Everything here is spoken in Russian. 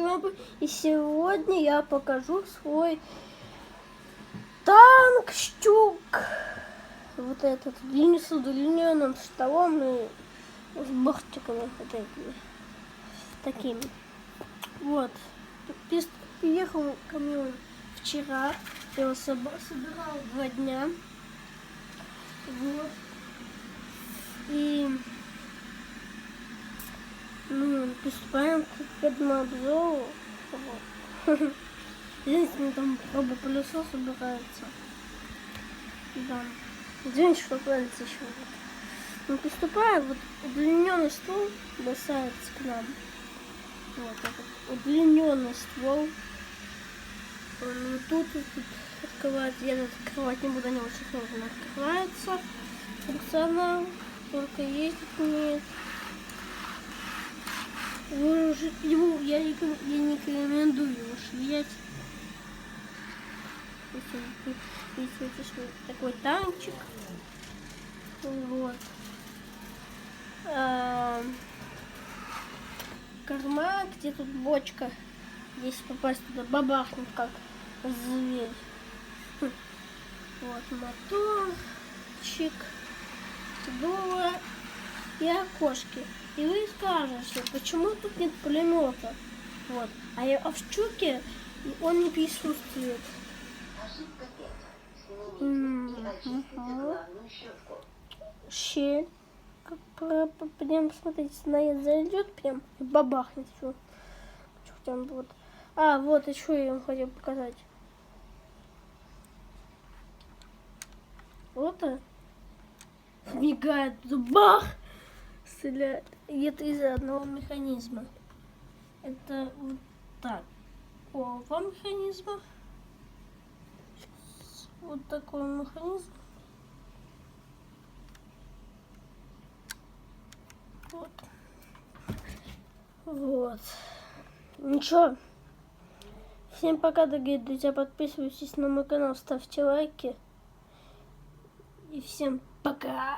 Робы. И сегодня я покажу свой танк Штюк. Вот этот с удлиненным столом и с бортиками вот этими. Такими. Вот. Приехал ко мне он вчера. Я его собирал 2 дня. Вот. И приступаем к этому обзору. Вот. Единственное, там робопылесос собирается. Да. Извините, что палец еще. Приступаем. Вот удлиненный ствол бросается к нам. Вот этот удлиненный ствол. Он тут открывается. Я это открывать не буду, они очень сложно открываются. Функционал только ездить умеет. Его я не рекомендую его швырять. Видите, такой танчик. Вот. Корма, где тут бочка. Если попасть туда, бабахнет как зверь. Вот моторчик, дуло и окошки. И вы скажете, почему тут нет пулемета? Вот. А в Штюке он не присутствует. Щель. Прям, смотрите, снаряд зайдет, прям и бабахнет все. Там вот. Вот еще я вам хотел показать. Вот он. Мигает, бах! Стреляет. И это из-за одного механизма. Это вот так. Оба механизма. Вот такой механизм. Вот. Вот. Ничего. Всем пока, дорогие друзья. Подписывайтесь на мой канал, ставьте лайки. И всем пока.